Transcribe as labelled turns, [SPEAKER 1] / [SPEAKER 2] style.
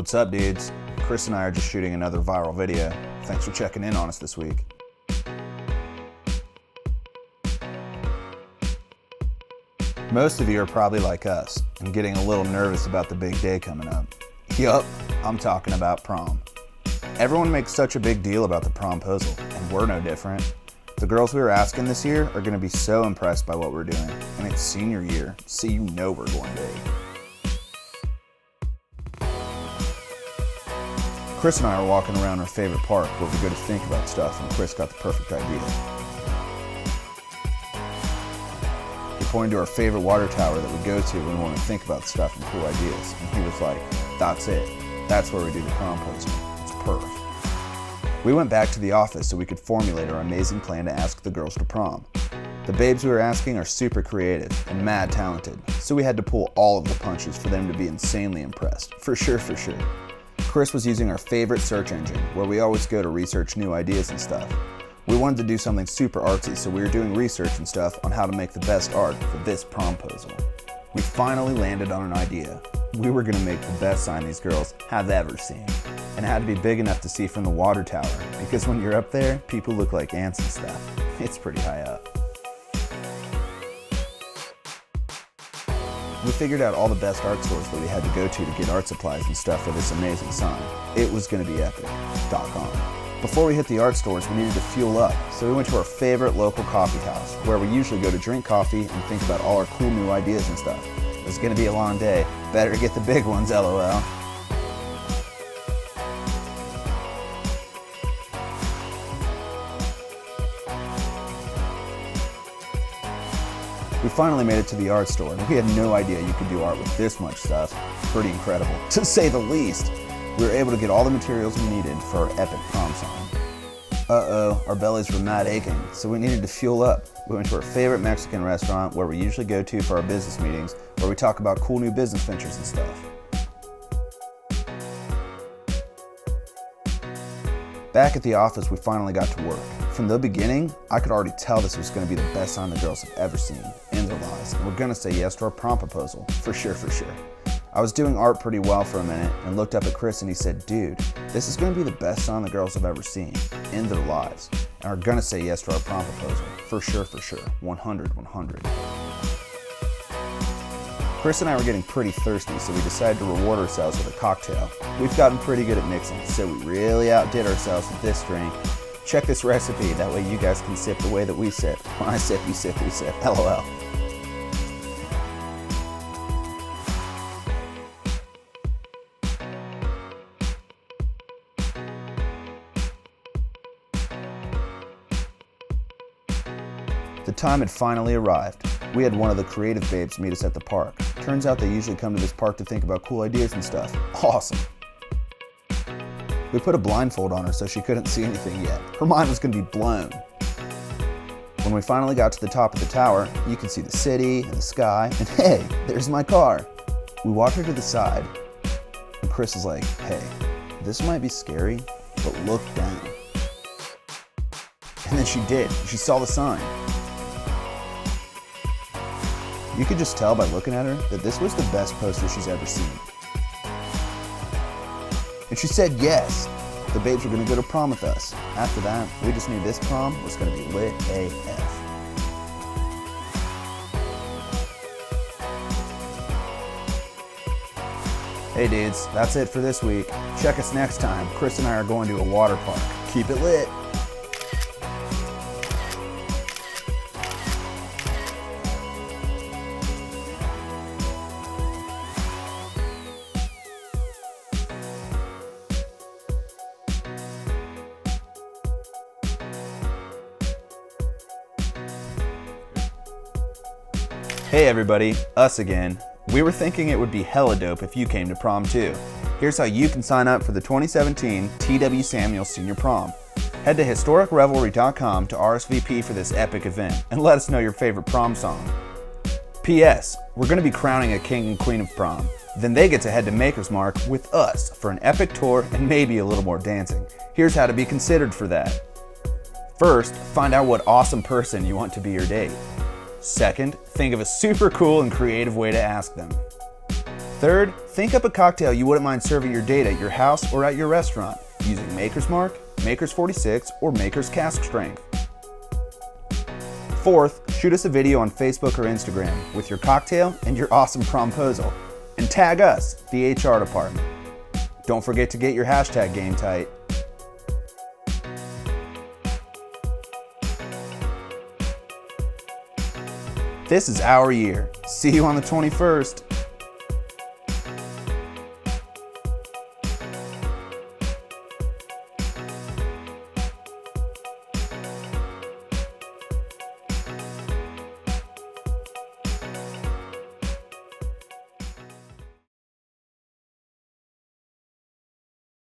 [SPEAKER 1] What's up, dudes? Chris and I are just shooting another viral video. Thanks for checking in on us this week. Most of you are probably like us and getting a little nervous about the big day coming up. Yup, I'm talking about prom. Everyone makes such a big deal about the promposal, and we're no different. The girls we were asking this year are going to be so impressed by what we're doing, and it's senior year, so you know we're going big. Chris and I are walking around our favorite park where we go to think about stuff, and Chris got the perfect idea. He pointed to our favorite water tower that we go to when we want to think about stuff and cool ideas, and he was like, "That's it. That's where we do the promposal. It's perf." We went back to the office so we could formulate our amazing plan to ask the girls to prom. The babes we were asking are super creative and mad talented, so we had to pull all of the punches for them to be insanely impressed. For sure. Chris was using our favorite search engine, where we always go to research new ideas and stuff. We wanted to do something super artsy, so we were doing research and stuff on how to make the best art for this promposal. We finally landed on an idea. We were going to make the best sign these girls have ever seen. And it had to be big enough to see from the water tower, because when you're up there, people look like ants and stuff. It's pretty high up. We figured out all the best art stores that we had to go to get art supplies and stuff for this amazing sign. It was going to be epic.com. Before we hit the art stores, we needed to fuel up, so we went to our favorite local coffee house, where we usually go to drink coffee and think about all our cool new ideas and stuff. It's going to be a long day. Better get the big ones, LOL. We finally made it to the art store, and we had no idea you could do art with this much stuff. Pretty incredible, to say the least. We were able to get all the materials we needed for our epic prom sign. Our bellies were mad aching, so we needed to fuel up. We went to our favorite Mexican restaurant, where we usually go to for our business meetings, where we talk about cool new business ventures and stuff. Back at the office, we finally got to work. From the beginning, I could already tell this was going to be the best sign the girls have ever seen in their lives, and we're going to say yes to our prom proposal, for sure. I was doing art pretty well for a minute and looked up at Chris and he said, "Dude, this is going to be the best sign the girls have ever seen in their lives, and are going to say yes to our prom proposal, for sure, 100. Chris and I were getting pretty thirsty, so we decided to reward ourselves with a cocktail. We've gotten pretty good at mixing, so we really outdid ourselves with this drink. Check this recipe, that way you guys can sip the way that we sip. When I sip, you sip, we sip. LOL. The time had finally arrived. We had one of the creative babes meet us at the park. Turns out they usually come to this park to think about cool ideas and stuff. Awesome. We put a blindfold on her so she couldn't see anything yet. Her mind was going to be blown. When we finally got to the top of the tower, you could see the city and the sky, and hey, there's my car. We walked her to the side, and Chris is like, "Hey, this might be scary, but look down." And then she did. She saw the sign. You could just tell by looking at her that this was the best poster she's ever seen. And she said yes. The babes were going to go to prom with us. After that, we just knew this prom was going to be lit AF. Hey dudes, that's it for this week. Check us next time. Chris and I are going to a water park. Keep it lit. Hey everybody, us again. We were thinking it would be hella dope if you came to prom too. Here's how you can sign up for the 2017 T.W. Samuel Senior Prom. Head to historicrevelry.com to RSVP for this epic event and let us know your favorite prom song. P.S. We're going to be crowning a king and queen of prom. Then they get to head to Maker's Mark with us for an epic tour and maybe a little more dancing. Here's how to be considered for that. First, find out what awesome person you want to be your date. Second, think of a super cool and creative way to ask them. Third, think up a cocktail you wouldn't mind serving your date at your house or at your restaurant using Maker's Mark, Maker's 46, or Maker's Cask Strength. Fourth, shoot us a video on Facebook or Instagram with your cocktail and your awesome promposal, and tag us, the HR department. Don't forget to get your hashtag game tight. This is our year. See you on the 21st.